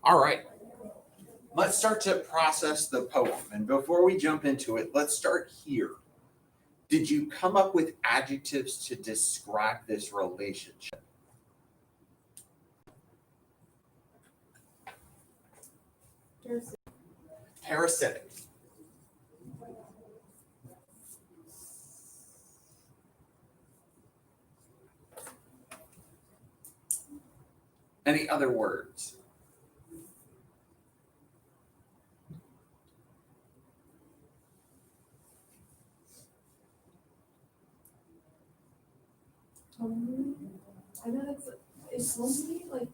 All right, let's start to process the poem. And before we jump into it, let's start here. Did you come up with adjectives to describe this relationship? Parasitic. Any other words? I know it's homely, like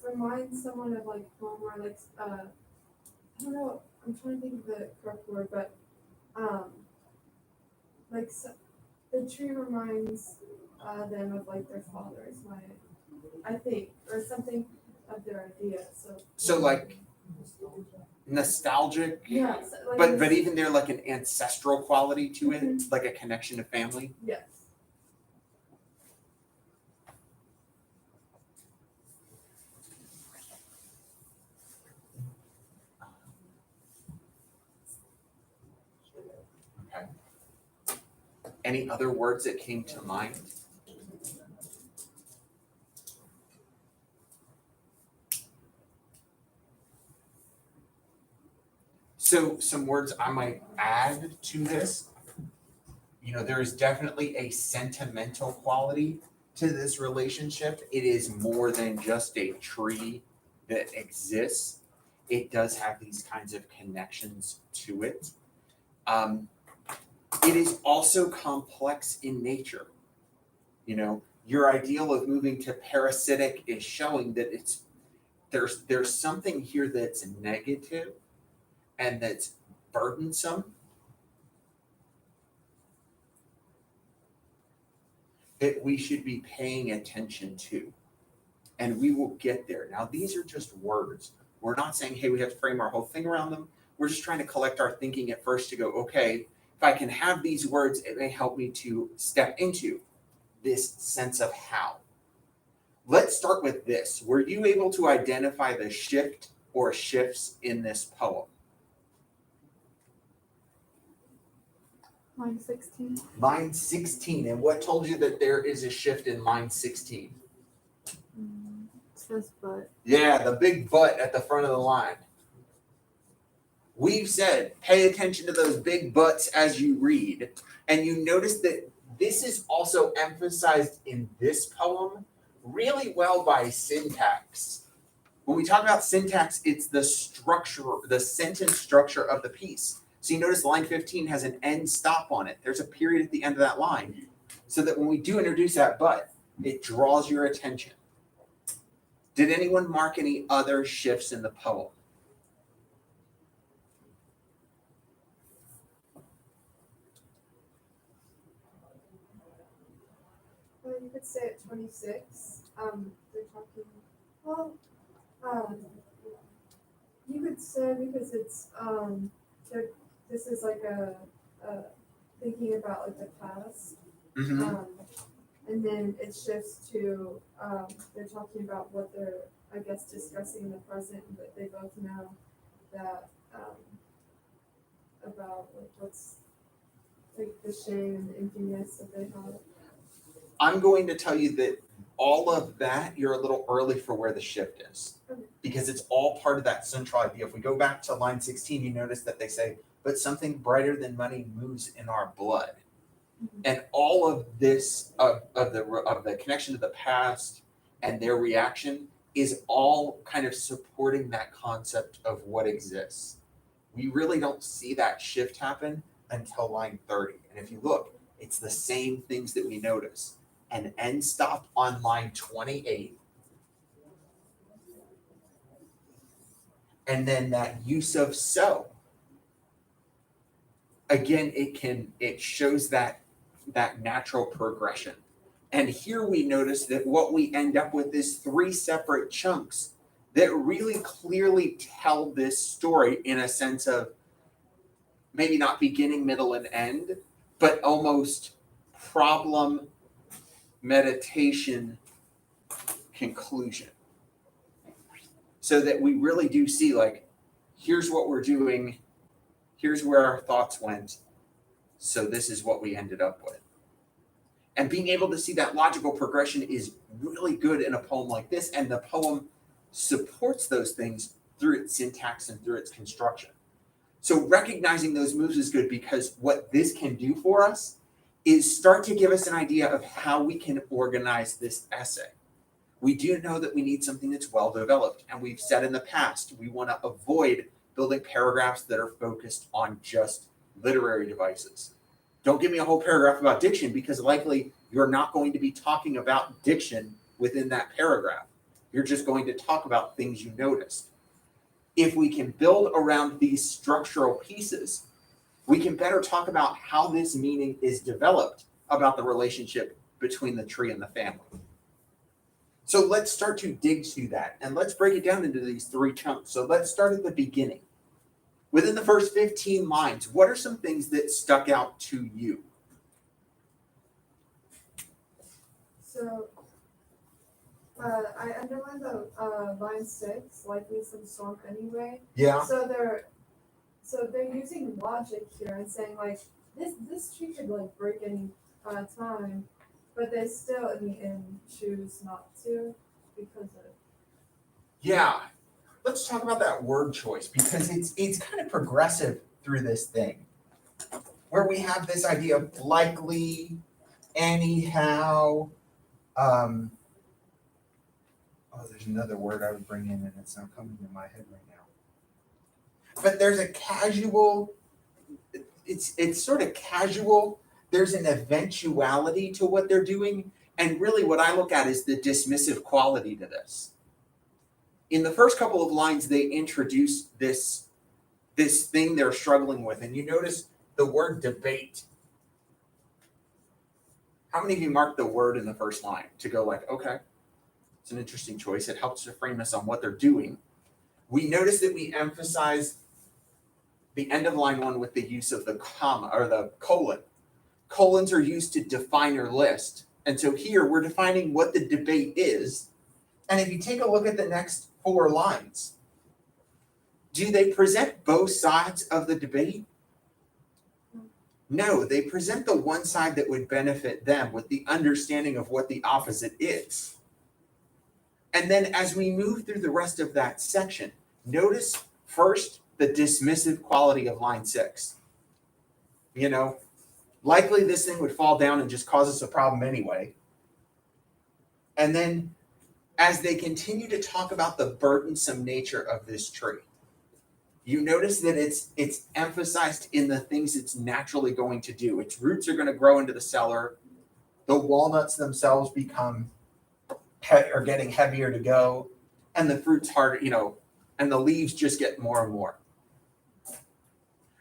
reminds someone of like home or like I don't know. I'm trying to think of the correct word, but um like so, the tree reminds them of like their father is my I think or something of their idea. So like nostalgic, Yeah, so, like but even there like an ancestral quality to it, like a connection to family. yes. Okay. Any other words that came to mind? So some words I might add to this. There is definitely a sentimental quality to this relationship. It is more than just a tree that exists. It does have these kinds of connections to it. It is also complex in nature. Your ideal of moving to parasitic is showing that there's something here that's negative and that's burdensome that we should be paying attention to. And we will get there. Now, these are just words. We're not saying, hey, we have to frame our whole thing around them. We're just trying to collect our thinking at first to go, okay, if I can have these words, it may help me to step into this sense of how. Let's start with this. Were you able to identify the shift or shifts in this poem? Line 16. Line 16. And what told you that there is a shift in line 16? It says but. Yeah, the big but at the front of the line. We've said, pay attention to those big buts as you read. And you notice that this is also emphasized in this poem really well by syntax. When we talk about syntax, it's the structure, the sentence structure of the piece. So you notice line 15 has an end stop on it. There's a period at the end of that line. So that when we do introduce that but, it draws your attention. Did anyone mark any other shifts in the poem? Well, you could say at 26. They're talking. Well, um, you could say because it's this is like a thinking about like the past. Mm-hmm. And then it shifts to they're talking about what they're I guess discussing in the present, but they both know that about like what's like the shame and the emptiness that they have. I'm going to tell you that all of that, you're a little early for where the shift is because it's all part of that central idea. If we go back to line 16, you notice that they say, but something brighter than money moves in our blood. Mm-hmm. And all of this, of the connection to the past and their reaction is all kind of supporting that concept of what exists. We really don't see that shift happen until line 30. And if you look, it's the same things that we notice. An end stop on line 28. And then that use of so. Again, it shows that natural progression. And here we notice that what we end up with is 3 separate chunks that really clearly tell this story in a sense of maybe not beginning, middle, and end, but almost problem, meditation, conclusion. so that we really do see like, here's what we're doing, here's where our thoughts went, so this is what we ended up with. And being able to see that logical progression is really good in a poem like this, and the poem supports those things through its syntax and through its construction. So recognizing those moves is good, because what this can do for us is start to give us an idea of how we can organize this essay. We do know that we need something that's well developed, and we've said in the past we want to avoid building paragraphs that are focused on just literary devices. Don't give me a whole paragraph about diction, because likely you're not going to be talking about diction within that paragraph. You're just going to talk about things you noticed. If we can build around these structural pieces, we can better talk about how this meaning is developed about the relationship between the tree and the family. So let's start to dig through that, and let's break it down into these three chunks. So let's start at the beginning. Within the first 15 lines, what are some things that stuck out to you? So I underlined the line 6, likely some storm anyway. Yeah. So they're using logic here and saying like this tree could like break any time, but they still in the end choose not to because of. Yeah. Let's talk about that word choice, because it's kind of progressive through this thing, where we have this idea of likely, anyhow. There's another word I would bring in, and it's not coming to my head right now. But there's a casual. It's sort of casual. There's an eventuality to what they're doing, and really, what I look at is the dismissive quality to this. In the first couple of lines, they introduce this thing they're struggling with, and you notice the word debate. How many of you marked the word in the first line to go like, okay, it's an interesting choice. It helps to frame us on what they're doing. We notice that we emphasize the end of line 1 with the use of the comma or the colon. Colons are used to define or list. And so here we're defining what the debate is. And if you take a look at the next 4 lines, do they present both sides of the debate? No, they present the one side that would benefit them with the understanding of what the opposite is. And then as we move through the rest of that section, notice first the dismissive quality of line 6. You know, likely this thing would fall down and just cause us a problem anyway. And then as they continue to talk about the burdensome nature of this tree, you notice that it's emphasized in the things it's naturally going to do. Its roots are going to grow into the cellar. The walnuts themselves are getting heavier to go, and the fruit's harder, and the leaves just get more and more.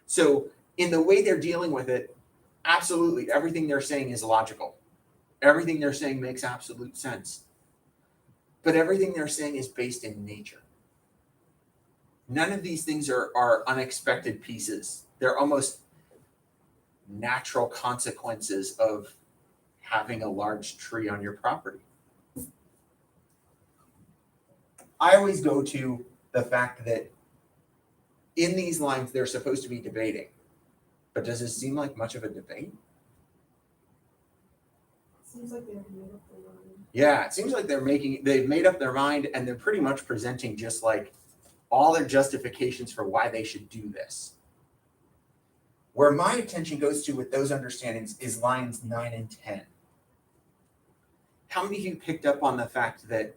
So in the way they're dealing with it, absolutely everything they're saying is logical. Everything they're saying makes absolute sense. But everything they're saying is based in nature. None of these things are unexpected pieces. They're almost natural consequences of having a large tree on your property. I always go to the fact that in these lines, they're supposed to be debating. But does it seem like much of a debate? Seems like they've made up their mind. Yeah, it seems like they've made up their mind, and they're pretty much presenting just like all their justifications for why they should do this. Where my attention goes to with those understandings is lines 9 and 10. How many of you picked up on the fact that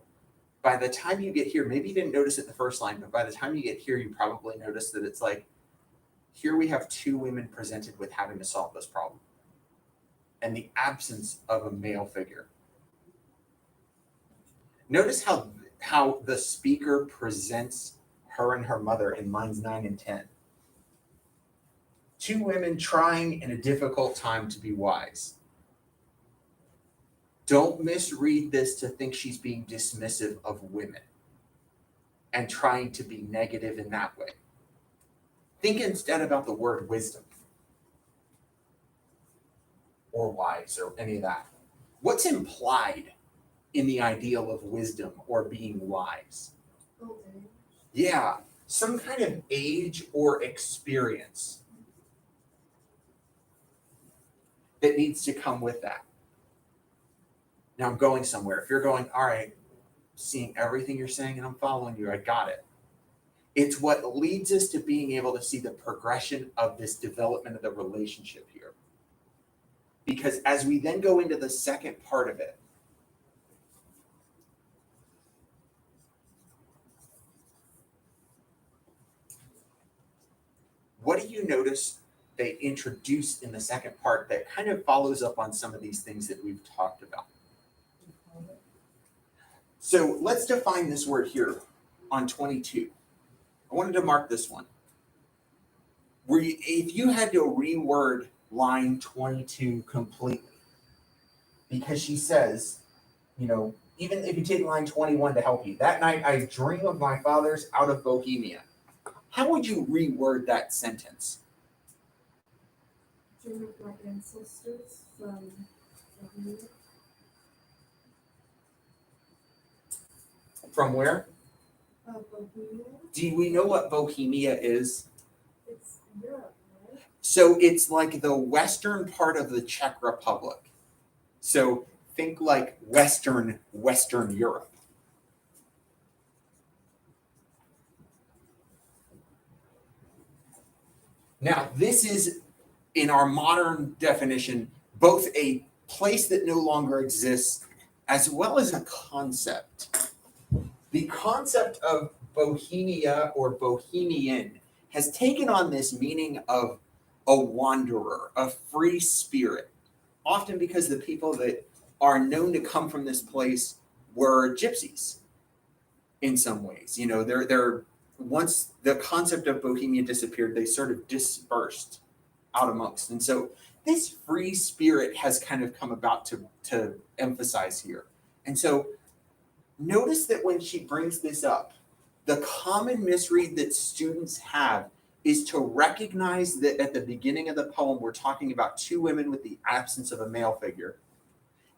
by the time you get here, maybe you didn't notice it the first line, but by the time you get here, you probably noticed that it's like, here we have 2 women presented with having to solve this problem, and the absence of a male figure. Notice how the speaker presents her and her mother in lines 9 and 10. 2 women trying in a difficult time to be wise. Don't misread this to think she's being dismissive of women and trying to be negative in that way. Think instead about the word wisdom or wise or any of that. What's implied in the ideal of wisdom or being wise? Old age. Yeah, some kind of age or experience that needs to come with that. Now I'm going somewhere. If you're going, all right, seeing everything you're saying and I'm following you, I got it. It's what leads us to being able to see the progression of this development of the relationship here. Because as we then go into the second part of it, what do you notice they introduced in the second part that kind of follows up on some of these things that we've talked about? So let's define this word here on 22. I wanted to mark this one. If you had to reword line 22 completely, because she says, even if you take line 21 to help you, that night I dream of my fathers out of Bohemia. How would you reword that sentence? Dream of my ancestors from Bohemia. From where? Bohemia. Do we know what Bohemia is? It's Europe, right? So it's like the western part of the Czech Republic. So think like Western Europe. Now, this is, in our modern definition, both a place that no longer exists as well as a concept. The concept of Bohemia or Bohemian has taken on this meaning of a wanderer, a free spirit, often because the people that are known to come from this place were gypsies in some ways. They're once the concept of Bohemia disappeared, they sort of dispersed out amongst. And so this free spirit has kind of come about to emphasize here. And so notice that when she brings this up, the common misread that students have is to recognize that at the beginning of the poem, we're talking about two women with the absence of a male figure.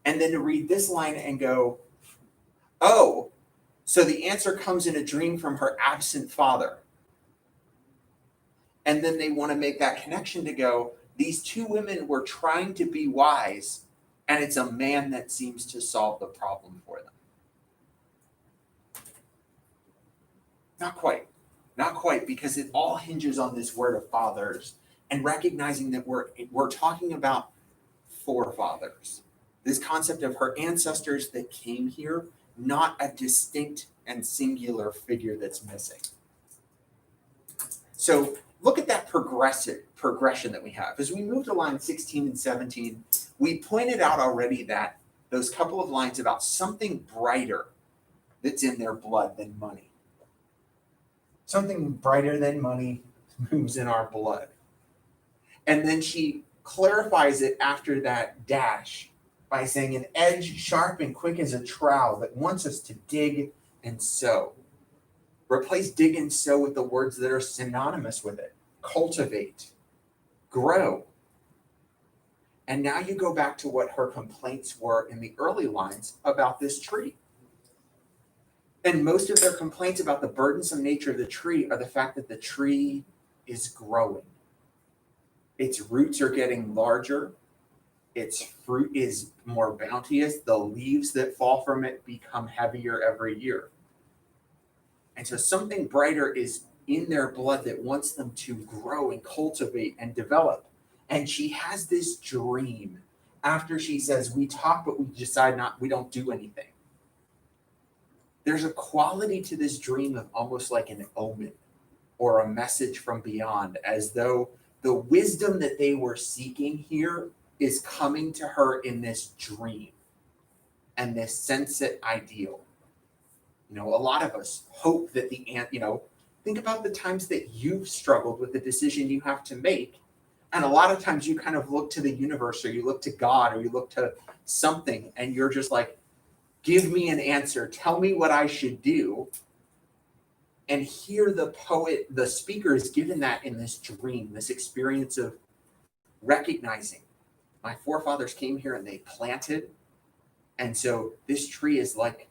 And then to read this line and go, oh, so the answer comes in a dream from her absent father. And then they want to make that connection to go, these two women were trying to be wise, and it's a man that seems to solve the problem for them. Not quite, because it all hinges on this word of fathers and recognizing that we're talking about forefathers. This concept of her ancestors that came here, not a distinct and singular figure that's missing. So look at that progression that we have. As we move to line 16 and 17, we pointed out already that those couple of lines about something brighter that's in their blood than money. Something brighter than money moves in our blood. And then she clarifies it after that dash by saying an edge sharp and quick as a trowel that wants us to dig and sow. Replace dig and sow with the words that are synonymous with it. Cultivate, grow. And now you go back to what her complaints were in the early lines about this tree. And most of their complaints about the burdensome nature of the tree are the fact that the tree is growing. Its roots are getting larger. Its fruit is more bounteous. The leaves that fall from it become heavier every year. And so something brighter is in their blood that wants them to grow and cultivate and develop. And she has this dream after she says, we talk, but we decide we don't do anything. There's a quality to this dream of almost like an omen or a message from beyond, as though the wisdom that they were seeking here is coming to her in this dream and this sensate ideal. A lot of us hope that think about the times that you've struggled with the decision you have to make. And a lot of times you kind of look to the universe or you look to God or you look to something and you're just like, give me an answer. Tell me what I should do. And here the speaker is given that in this dream, this experience of recognizing my forefathers came here and they planted. And so this tree is like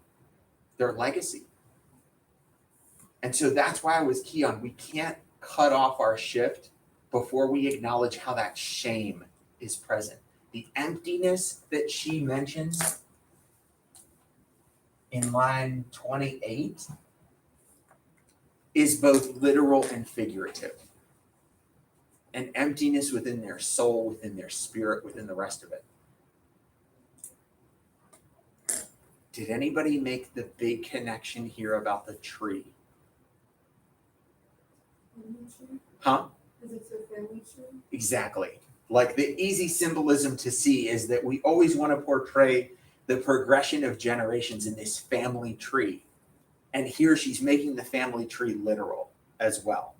their legacy. And so that's why I was key on we can't cut off our shift before we acknowledge how that shame is present. The emptiness that she mentions in line 28 is both literal and figurative. An emptiness within their soul, within their spirit, within the rest of it. Did anybody make the big connection here about the tree? Huh? Is it a family tree? Exactly. Like the easy symbolism to see is that we always want to portray the progression of generations in this family tree. And here she's making the family tree literal as well.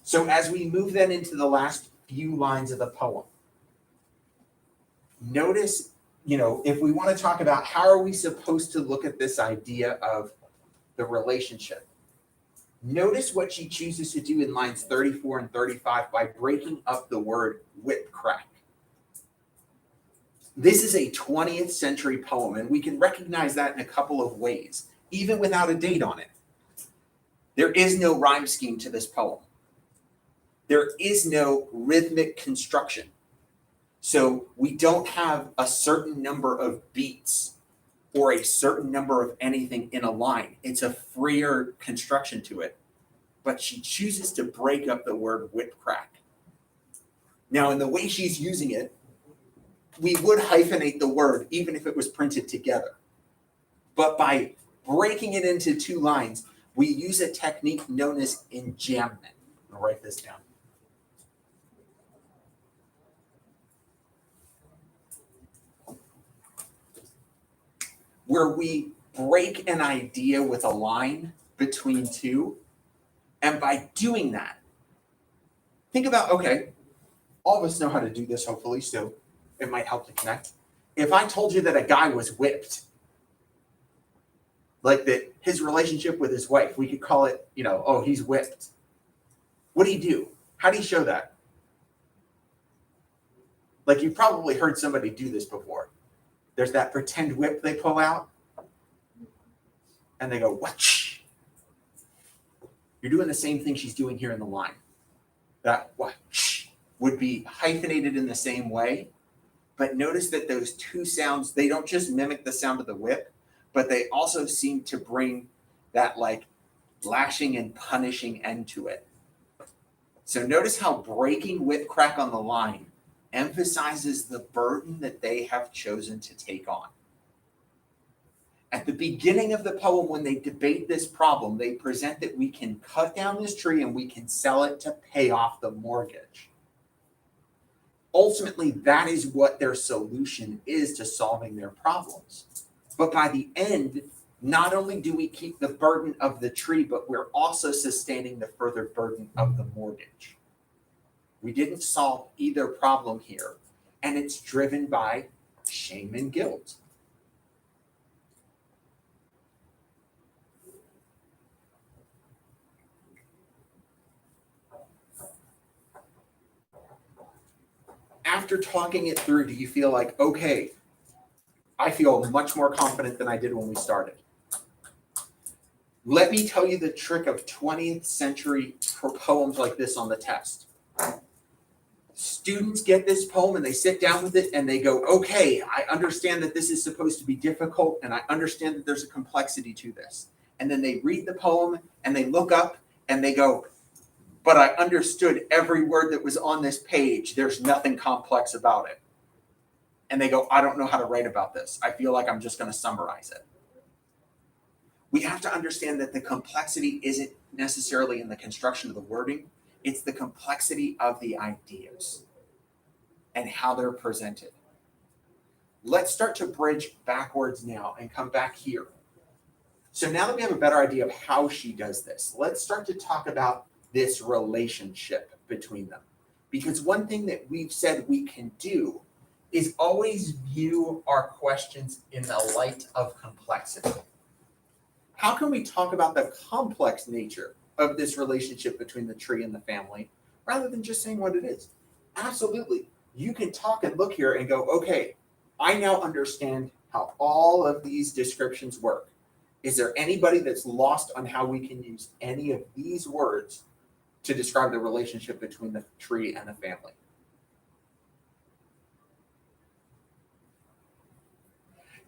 So as we move then into the last few lines of the poem, notice, if we want to talk about how are we supposed to look at this idea of the relationship, notice what she chooses to do in lines 34 and 35 by breaking up the word whip crack. This is a 20th century poem, and we can recognize that in a couple of ways, even without a date on it. There is no rhyme scheme to this poem. There is no rhythmic construction. So we don't have a certain number of beats or a certain number of anything in a line. It's a freer construction to it. But she chooses to break up the word whip crack. Now, in the way she's using it, we would hyphenate the word even if it was printed together. But by breaking it into two lines, we use a technique known as enjambment. I'll write this down. Where we break an idea with a line between two. And by doing that, think about, okay, all of us know how to do this, hopefully, so it might help to connect. If I told you that a guy was whipped, like that his relationship with his wife, we could call it, he's whipped. What do you do? How do you show that? Like you've probably heard somebody do this before. There's that pretend whip they pull out, and they go, whoosh. You're doing the same thing she's doing here in the line. That whoosh would be hyphenated in the same way, but notice that those two sounds, they don't just mimic the sound of the whip, but they also seem to bring that like lashing and punishing end to it. So notice how breaking whip crack on the line emphasizes the burden that they have chosen to take on. At the beginning of the poem, when they debate this problem, they present that we can cut down this tree and we can sell it to pay off the mortgage. Ultimately, that is what their solution is to solving their problems. But by the end, not only do we keep the burden of the tree, but we're also sustaining the further burden of the mortgage. We didn't solve either problem here, and it's driven by shame and guilt. After talking it through, do you feel like, okay, I feel much more confident than I did when we started? Let me tell you the trick of 20th century poems like this on the test. Students get this poem and they sit down with it and they go, okay, I understand that this is supposed to be difficult and I understand that there's a complexity to this. And then they read the poem and they look up and they go, but I understood every word that was on this page. There's nothing complex about it. And they go, I don't know how to write about this. I feel like I'm just going to summarize it. We have to understand that the complexity isn't necessarily in the construction of the wording. It's the complexity of the ideas and how they're presented. Let's start to bridge backwards now and come back here. So now that we have a better idea of how she does this, let's start to talk about this relationship between them. Because one thing that we've said we can do is always view our questions in the light of complexity. How can we talk about the complex nature of this relationship between the tree and the family rather than just saying what it is? Absolutely. You can talk and look here and go, okay, I now understand how all of these descriptions work. Is there anybody that's lost on how we can use any of these words to describe the relationship between the tree and the family?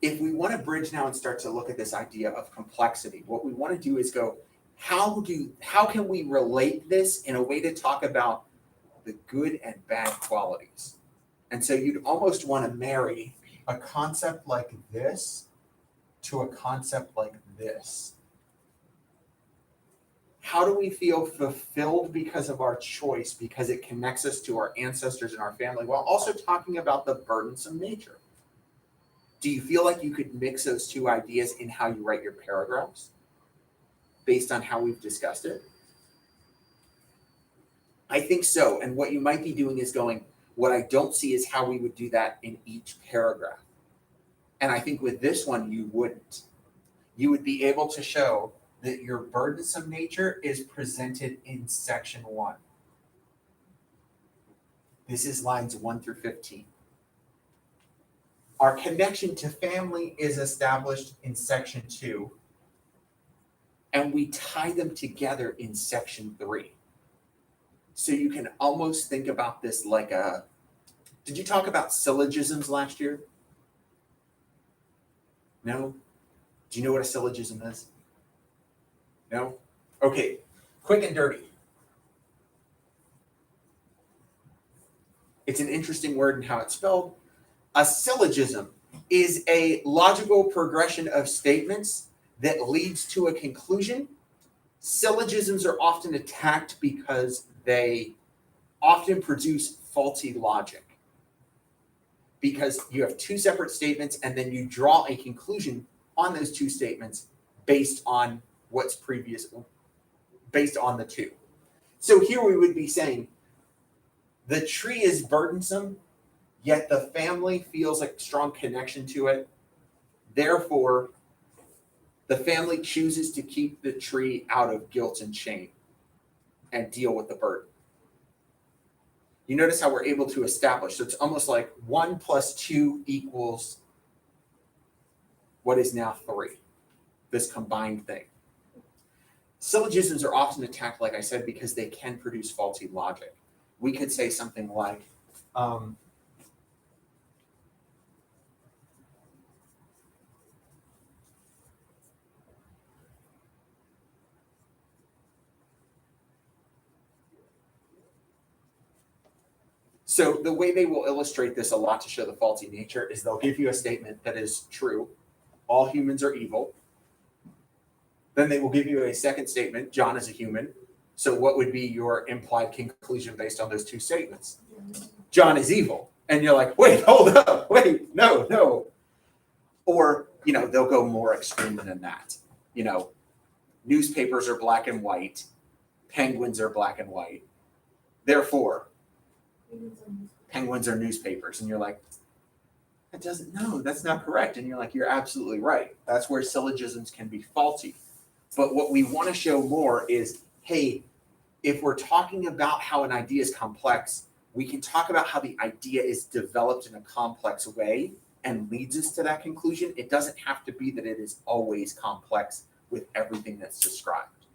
If we want to bridge now and start to look at this idea of complexity, what we want to do is go, how can we relate this in a way to talk about the good and bad qualities? And so you'd almost want to marry a concept like this to a concept like this. How do we feel fulfilled because of our choice, because it connects us to our ancestors and our family, while also talking about the burdensome nature? Do you feel like you could mix those two ideas in how you write your paragraphs based on how we've discussed it? I think so. And what you might be doing is going, what I don't see is how we would do that in each paragraph. And I think with this one, you wouldn't. You would be able to show that your burdensome nature is presented in section 1. This is lines 1 through 15. Our connection to family is established in section 2, and we tie them together in section 3. So you can almost think about this like did you talk about syllogisms last year? No? Do you know what a syllogism is? No? Okay, quick and dirty. It's an interesting word in how it's spelled. A syllogism is a logical progression of statements that leads to a conclusion. Syllogisms are often attacked because they often produce faulty logic. Because you have two separate statements and then you draw a conclusion on those two statements based on what's previous, based on the two. So here we would be saying the tree is burdensome, yet the family feels a strong connection to it. Therefore, the family chooses to keep the tree out of guilt and shame and deal with the burden. You notice how we're able to establish. So it's almost like 1 + 2 equals what is now 3, this combined thing. Syllogisms are often attacked, like I said, because they can produce faulty logic. We could say something like, so the way they will illustrate this a lot to show the faulty nature is they'll give you a statement that is true. All humans are evil. Then they will give you a second statement, John is a human. So what would be your implied conclusion based on those two statements? John is evil. And you're like, wait, hold up, wait, no. Or, they'll go more extreme than that. Newspapers are black and white. Penguins are black and white. Therefore, penguins are newspapers. And you're like, that's not correct. And you're like, you're absolutely right. That's where syllogisms can be faulty. But what we want to show more is, hey, if we're talking about how an idea is complex, we can talk about how the idea is developed in a complex way and leads us to that conclusion. It doesn't have to be that it is always complex with everything that's described.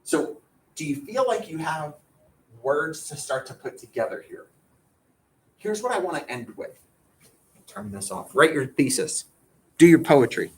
So do you feel like you have words to start to put together here? Here's what I want to end with. Turn this off. Write your thesis. Do your poetry.